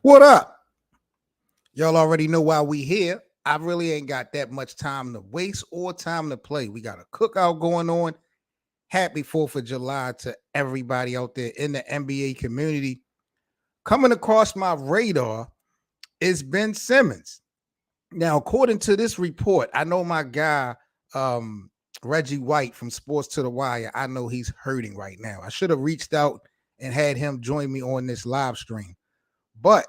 What up? Y'all already know why we here. I really ain't got that much time to waste or time to play. We got a cookout going on. Happy 4th of July to everybody out there in the NBA community. Coming across my radar is Ben Simmons. Now, according to this report, I know my guy, Reggie White from Sports to the Wire, I know he's hurting right now. I should have reached out and had him join me on this live stream. But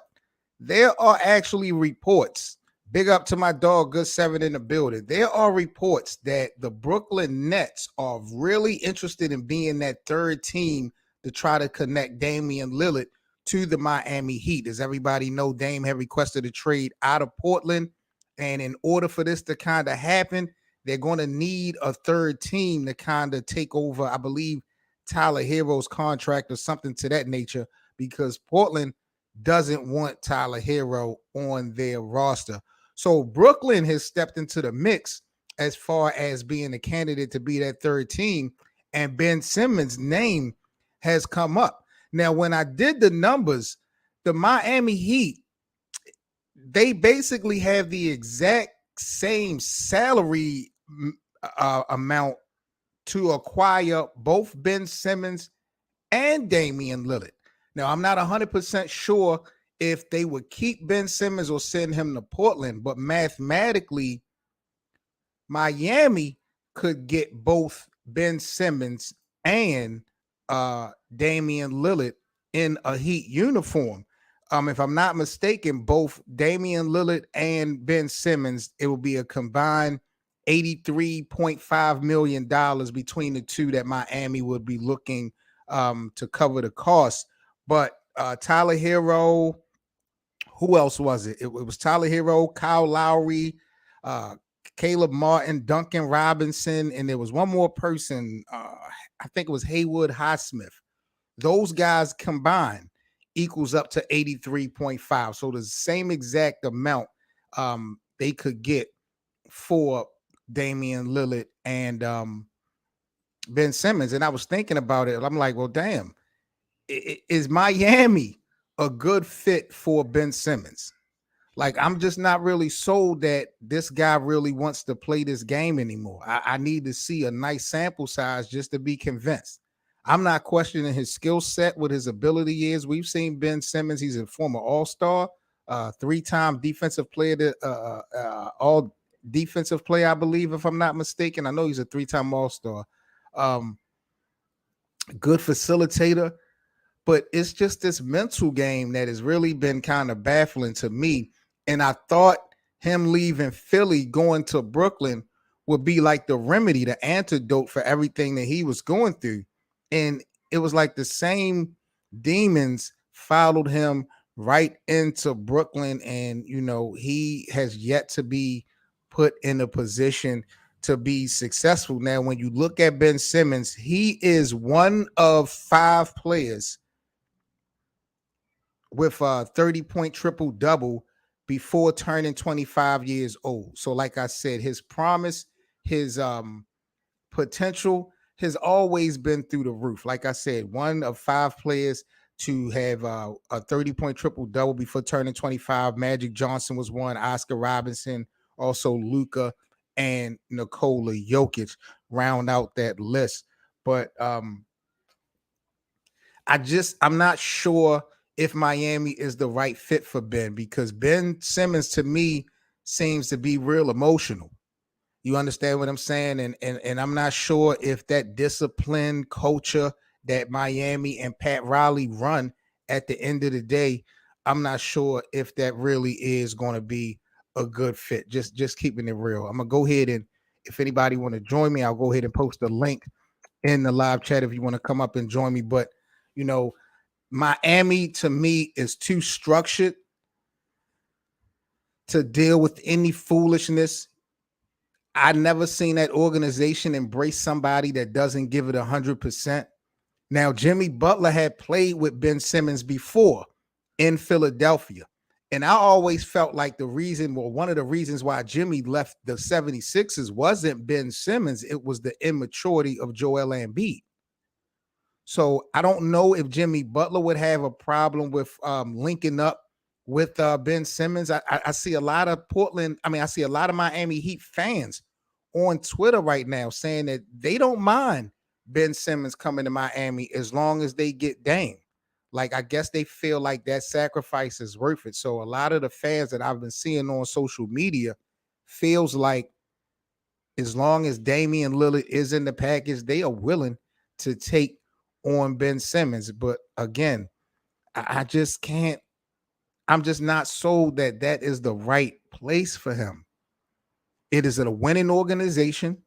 there are actually reports. Big up to my dog, Good Seven in the building. There are reports that the Brooklyn Nets are really interested in being that third team to try to connect Damian Lillard to the Miami Heat. As everybody know, Dame had requested a trade out of Portland. And in order for this to kind of happen, they're going to need a third team to kind of take over, I believe, Tyler Hero's contract or something to that nature, because Portland doesn't want Tyler Hero on their roster. So Brooklyn has stepped into the mix as far as being a candidate to be that third team, and Ben Simmons' name has come up. Now, when I did the numbers, the Miami Heat, they basically have the exact same salary amount to acquire both Ben Simmons and Damian Lillard. Now, I'm not 100% sure if they would keep Ben Simmons or send him to Portland, but mathematically, Miami could get both Ben Simmons and Damian Lillard in a Heat uniform. If I'm not mistaken, both Damian Lillard and Ben Simmons, it will be a combined $83.5 million between the two that Miami would be looking to cover the cost. But Tyler Hero, who else was it? It was Tyler Hero, Kyle Lowry, Caleb Martin, Duncan Robinson, and there was one more person. I think it was Haywood Highsmith. Those guys combined equals up to 83.5. So the same exact amount they could get for Damian Lillard and Ben Simmons. And I was thinking about it. I'm like, well, damn. Is Miami a good fit for Ben Simmons? Like, I'm just not really sold that this guy really wants to play this game anymore. I need to see a nice sample size just to be convinced. I'm not questioning his skill set, what his ability is. We've seen Ben Simmons. He's a former all-star, three-time defensive player, all defensive player, I believe, if I'm not mistaken. I know he's a three-time all-star. Good facilitator. But it's just this mental game that has really been kind of baffling to me. And I thought him leaving Philly, going to Brooklyn would be like the remedy, the antidote for everything that he was going through. And it was like the same demons followed him right into Brooklyn. And, you know, he has yet to be put in a position to be successful. Now, when you look at Ben Simmons, he is one of 5 players with a 30-point triple-double before turning 25 years old. So like I said, his promise, his potential has always been through the roof. Like I said, one of 5 players to have a 30-point triple-double before turning 25. Magic Johnson was one, Oscar Robinson, also Luka and Nikola Jokic round out that list. But I'm not sure if Miami is the right fit for Ben, because Ben Simmons to me seems to be real emotional. You understand what I'm saying? And I'm not sure if that disciplined culture that Miami and Pat Riley run at the end of the day, I'm not sure if that really is going to be a good fit. Just keeping it real. I'm gonna go ahead and if anybody want to join me, I'll go ahead and post a link in the live chat if you want to come up and join me. But you know, Miami to me is too structured to deal with any foolishness. I never seen that organization embrace somebody that doesn't give it 100%. Now, Jimmy Butler had played with Ben Simmons before in Philadelphia. And I always felt like one of the reasons why Jimmy left the 76ers wasn't Ben Simmons, it was the immaturity of Joel Embiid. So I don't know if Jimmy Butler would have a problem with linking up with Ben Simmons. I see a lot of I see a lot of Miami Heat fans on Twitter right now saying that they don't mind Ben Simmons coming to Miami as long as they get Dame. Like, I guess they feel like that sacrifice is worth it. So a lot of the fans that I've been seeing on social media feels like as long as Damian Lillard is in the package, they are willing to take on Ben Simmons. But again, I just can't. I'm just not sold that that is the right place for him. It is a winning organization.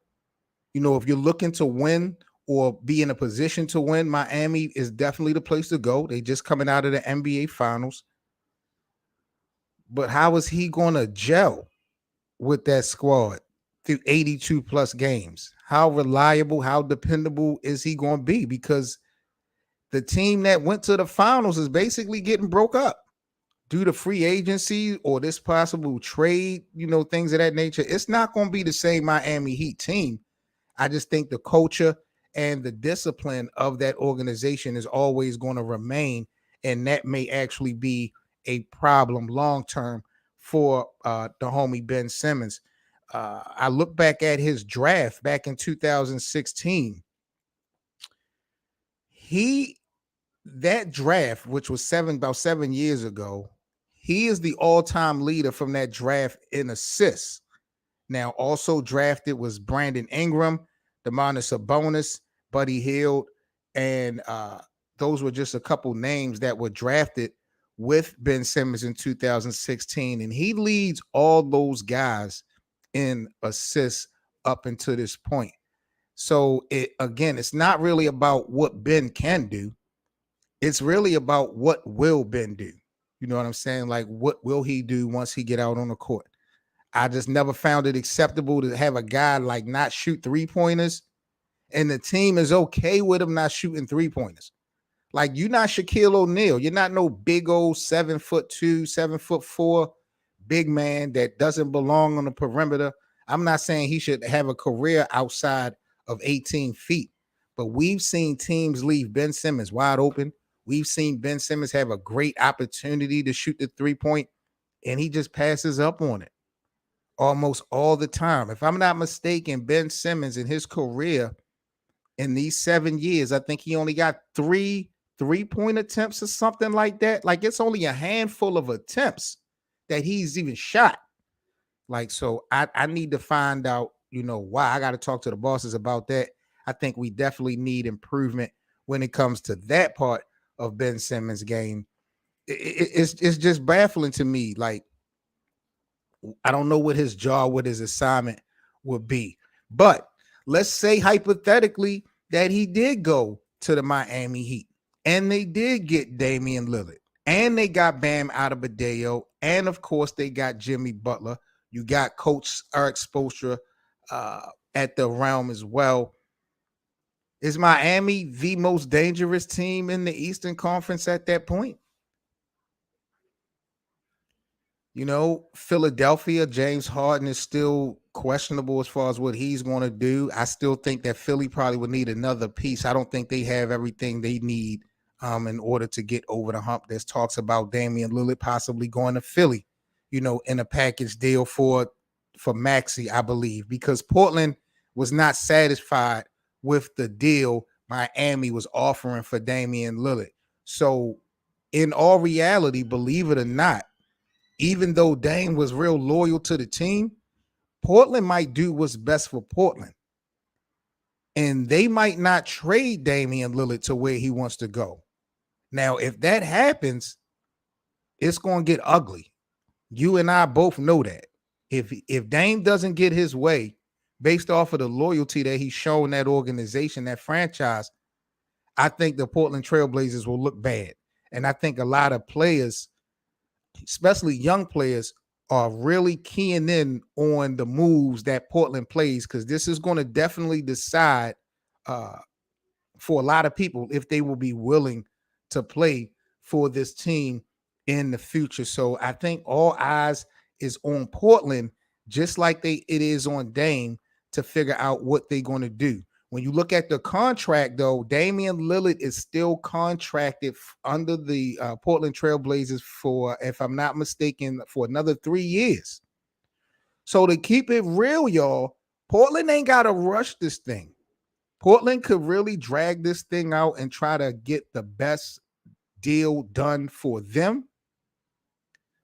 You know, if you're looking to win or be in a position to win, Miami is definitely the place to go. They just coming out of the NBA Finals. But how is he going to gel with that squad through 82 plus games? How reliable, how dependable is he going to be? Because the team that went to the finals is basically getting broke up due to free agency or this possible trade, things of that nature. It's not going to be the same Miami Heat team. I just think the culture and the discipline of that organization is always going to remain, and that may actually be a problem long term for the homie Ben Simmons. I look back at his draft back in 2016. That draft, which was about 7 years ago, he is the all-time leader from that draft in assists. Now, also drafted was Brandon Ingram, Demonis Sabonis, Buddy Hield, and those were just a couple names that were drafted with Ben Simmons in 2016. And he leads all those guys in assists up until this point. So, it's not really about what Ben can do. It's really about what will Ben do. You know what I'm saying? Like, what will he do once he get out on the court? I just never found it acceptable to have a guy like not shoot 3-pointers, and the team is okay with him not shooting 3-pointers. Like, you're not Shaquille O'Neal. You're not no big old 7'2", 7'4" big man that doesn't belong on the perimeter. I'm not saying he should have a career outside of 18 feet, but we've seen teams leave Ben Simmons wide open. We've seen Ben Simmons have a great opportunity to shoot the 3-point, and he just passes up on it almost all the time. If I'm not mistaken, Ben Simmons in his career in these 7 years, I think he only got 3-point attempts or something like that. Like, it's only a handful of attempts that he's even shot. Like, so I need to find out, why. I got to talk to the bosses about that. I think we definitely need improvement when it comes to that part of Ben Simmons' game. It's just baffling to me. Like, I don't know what his job, what his assignment would be. But let's say hypothetically that he did go to the Miami Heat and they did get Damian Lillard and they got Bam Adebayo, and of course they got Jimmy Butler. You got Coach Eric Spoelstra at the realm as well. Is Miami the most dangerous team in the Eastern Conference at that point? Philadelphia, James Harden is still questionable as far as what he's going to do. I still think that Philly probably would need another piece. I don't think they have everything they need in order to get over the hump. There's talks about Damian Lillard possibly going to Philly, in a package deal for Maxey, I believe, because Portland was not satisfied with the deal Miami was offering for Damian Lillard. So in all reality, believe it or not, even though Dame was real loyal to the team, Portland might do what's best for Portland. And they might not trade Damian Lillard to where he wants to go. Now, if that happens, it's going to get ugly. You and I both know that. If Dame doesn't get his way based off of the loyalty that he's shown that organization, that franchise, I think the Portland Trailblazers will look bad. And I think a lot of players, especially young players, are really keying in on the moves that Portland plays, because this is going to definitely decide uh, for a lot of people if they will be willing to play for this team in the future. So I think all eyes is on Portland, just like it is on Dame, to figure out what they're going to do. When you look at the contract, though, Damian Lillard is still contracted under the Portland Trailblazers for, if I'm not mistaken, for another 3 years. So to keep it real, y'all, Portland ain't got to rush this thing. Portland could really drag this thing out and try to get the best deal done for them.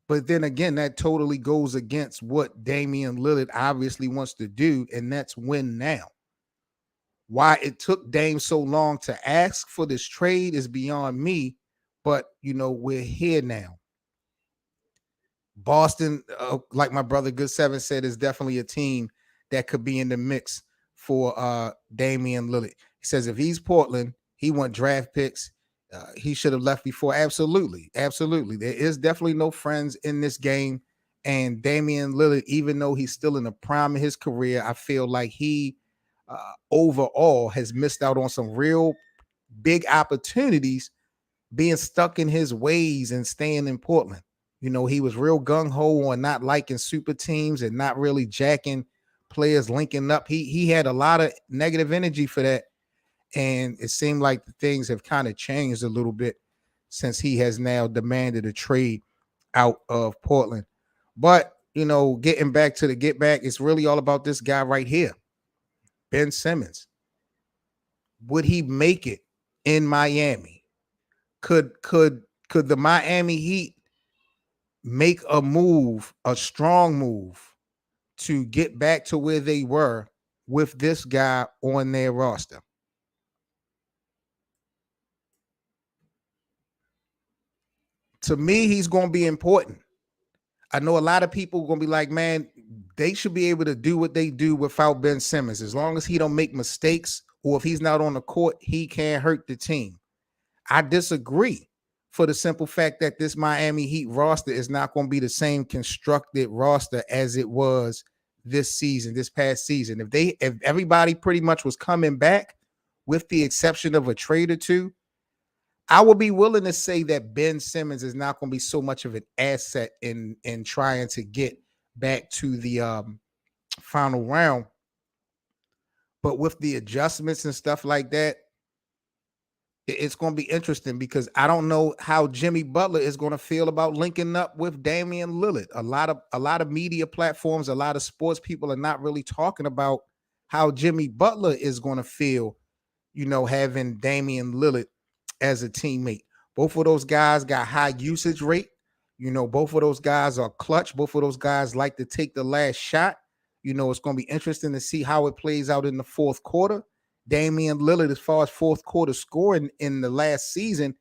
But then again, that totally goes against what Damian Lillard obviously wants to do, and that's win now. Why it took Dame so long to ask for this trade is beyond me, but we're here now. Boston, like my brother Good Seven said, is definitely a team that could be in the mix for Damian Lillard. He says if he's Portland, he want draft picks. He should have left before. Absolutely. There is definitely no friends in this game. And Damian Lillard, even though he's still in the prime of his career, I feel like he overall has missed out on some real big opportunities being stuck in his ways and staying in Portland. He was real gung-ho on not liking super teams and not really jacking players linking up. He had a lot of negative energy for that. And it seemed like things have kind of changed a little bit since he has now demanded a trade out of Portland. But, getting back to the get back, it's really all about this guy right here, Ben Simmons. Would he make it in Miami? Could the Miami Heat make a move, a strong move, to get back to where they were with this guy on their roster? To me, he's going to be important. I know a lot of people are going to be like, man, they should be able to do what they do without Ben Simmons. As long as he don't make mistakes, or if he's not on the court, he can't hurt the team. I disagree, for the simple fact that this Miami Heat roster is not going to be the same constructed roster as it was this past season. If everybody pretty much was coming back, with the exception of a trade or two, I would be willing to say that Ben Simmons is not going to be so much of an asset in trying to get back to the final round. But with the adjustments and stuff like that, it's going to be interesting, because I don't know how Jimmy Butler is going to feel about linking up with Damian Lillard. A lot of media platforms, a lot of sports people are not really talking about how Jimmy Butler is going to feel, having Damian Lillard as a teammate. Both of those guys got high usage rate. Both of those guys are clutch. Both of those guys like to take the last shot. It's going to be interesting to see how it plays out in the fourth quarter. Damian Lillard, as far as fourth quarter scoring in the last season,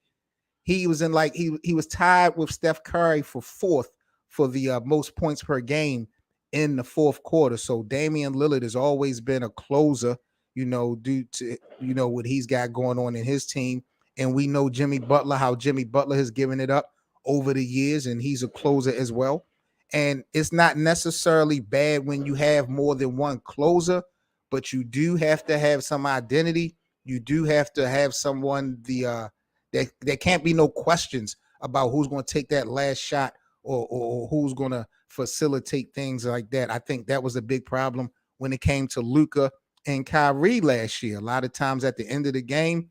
he was he was tied with Steph Curry for fourth for the most points per game in the fourth quarter. So Damian Lillard has always been a closer, due to what he's got going on in his team. And we know how Jimmy Butler has given it up over the years, and he's a closer as well. And it's not necessarily bad when you have more than one closer, but you do have to have some identity. You do have to have someone there can't be no questions about who's going to take that last shot, or who's going to facilitate things like that. I think that was a big problem when it came to Luka and Kyrie last year. A lot of times at the end of the game,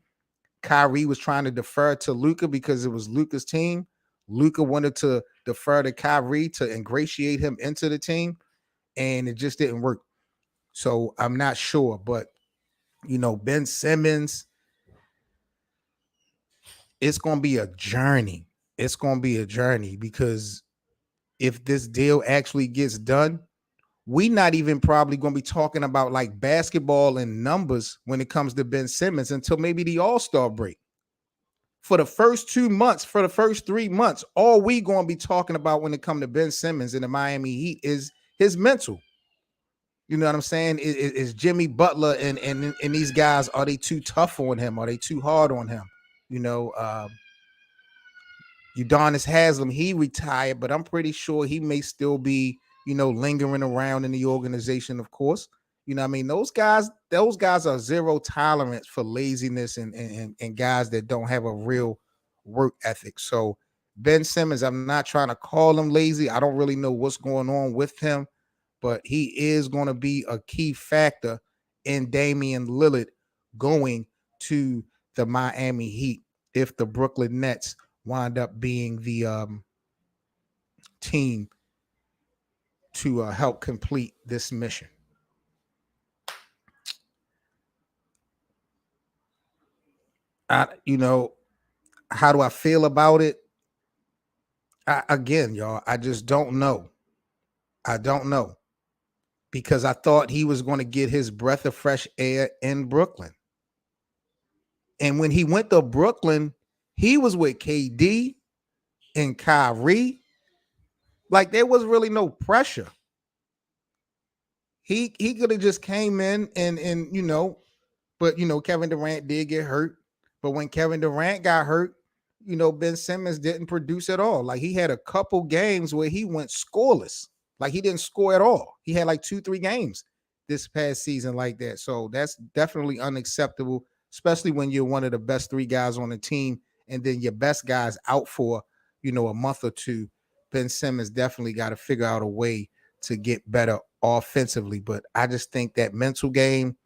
Kyrie was trying to defer to Luka because it was Luka's team. Luka wanted to defer to Kyrie to ingratiate him into the team, and it just didn't work. So I'm not sure, but Ben Simmons, it's going to be a journey. It's going to be a journey, because if this deal actually gets done, we not even probably going to be talking about like basketball and numbers when it comes to Ben Simmons until maybe the All-Star break. For the first 2 months, for the first 3 months, all we going to be talking about when it comes to Ben Simmons and the Miami Heat is his mental. You know what I'm saying? Is Jimmy Butler and these guys, are they too tough on him? Are they too hard on him? You know, Udonis Haslem, he retired, but I'm pretty sure he may still be, lingering around in the organization, of course. You know what I mean? Those guys are zero tolerance for laziness and guys that don't have a real work ethic. So Ben Simmons, I'm not trying to call him lazy. I don't really know what's going on with him, but he is going to be a key factor in Damian Lillard going to the Miami Heat if the Brooklyn Nets wind up being the team to help complete this mission. How do I feel about it? Again, y'all, I just don't know. I don't know because I thought he was going to get his breath of fresh air in Brooklyn. And when he went to Brooklyn, he was with KD and Kyrie. Like there was really no pressure. He could have just came in and but Kevin Durant did get hurt. But when Kevin Durant got hurt, Ben Simmons didn't produce at all. Like he had a couple games where he went scoreless. Like he didn't score at all. He had like 2-3 games this past season like that. So that's definitely unacceptable, especially when you're one of the best 3 guys on the team and then your best guys out for, a month or two. Ben Simmons definitely got to figure out a way to get better offensively. But I just think that mental game,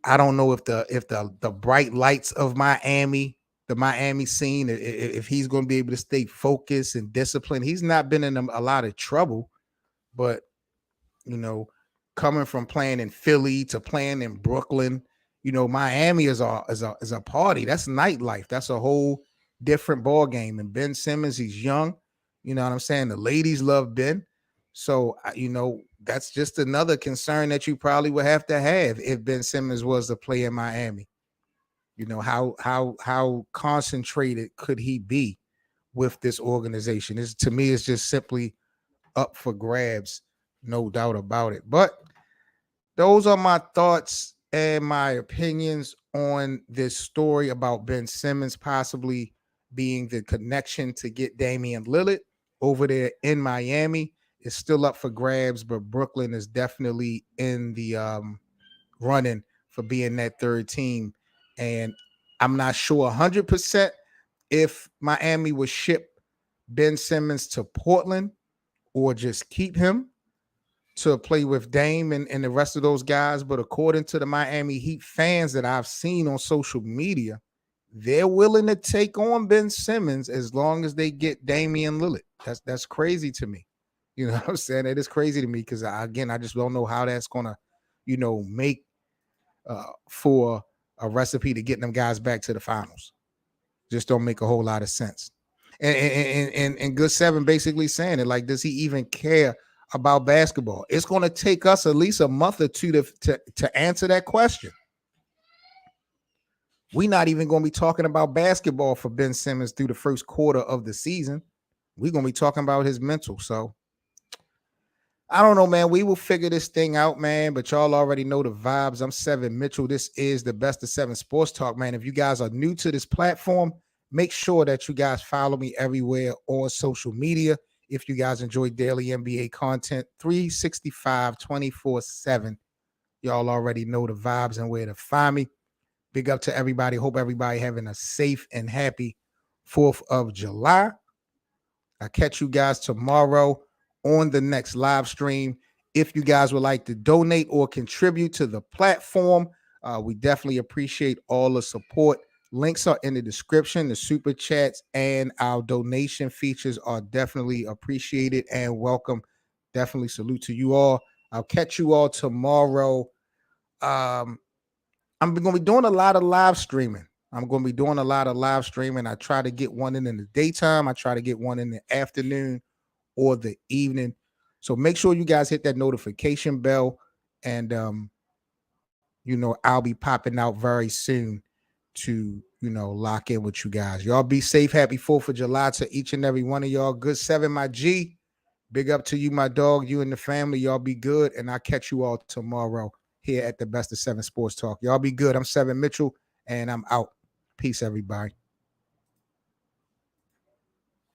I don't know if the bright lights of Miami, the Miami scene, if he's going to be able to stay focused and disciplined. He's not been in a lot of trouble, but coming from playing in Philly to playing in Brooklyn, Miami is a party. That's nightlife. That's a whole different ball game. And Ben Simmons, he's young. You know what I'm saying? The ladies love Ben. So, that's just another concern that you probably would have to have if Ben Simmons was to play in Miami. How concentrated could he be with this organization? To me, it's just simply up for grabs, no doubt about it. But those are my thoughts and my opinions on this story about Ben Simmons possibly being the connection to get Damian Lillard over there in Miami. It's still up for grabs, but Brooklyn is definitely in the running for being that third team. And I'm not sure 100% if Miami would ship Ben Simmons to Portland or just keep him to play with Dame and the rest of those guys. But according to the Miami Heat fans that I've seen on social media, they're willing to take on Ben Simmons as long as they get Damian Lillard. That's crazy to me. You know what I'm saying? It is crazy to me because, I just don't know how that's going to, make for a recipe to get them guys back to the finals. Just don't make a whole lot of sense. And Good Seven basically saying it like, does he even care about basketball? It's going to take us at least a month or two to answer that question. We're not even going to be talking about basketball for Ben Simmons through the first quarter of the season. We're going to be talking about his mental. So I don't know, man. We will figure this thing out, man. But y'all already know the vibes. I'm Seven Mitchell. This is the Best of Seven Sports Talk, man. If you guys are new to this platform, make sure that you guys follow me everywhere on social media. If you guys enjoy daily NBA content, 365, 24/7. Y'all already know the vibes and where to find me. Big up to everybody. Hope everybody having a safe and happy 4th of July. I'll catch you guys tomorrow on the next live stream. If you guys would like to donate or contribute to the platform, we definitely appreciate all the support. Links are in the description. The super chats and our donation features are definitely appreciated and welcome. Definitely salute to you all. I'll catch you all tomorrow. I'm going to be doing a lot of live streaming. I try to get one in the daytime. I try to get one in the afternoon or the evening. So make sure you guys hit that notification bell, and I'll be popping out very soon to lock in with you guys. Y'all be safe. Happy 4th of July to each and every one of y'all. Good 7, my G. Big up to you, my dog, you and the family. Y'all be good, and I'll catch you all tomorrow here at the Best of 7 Sports Talk. Y'all be good. I'm 7 Mitchell, and I'm out. Peace, everybody.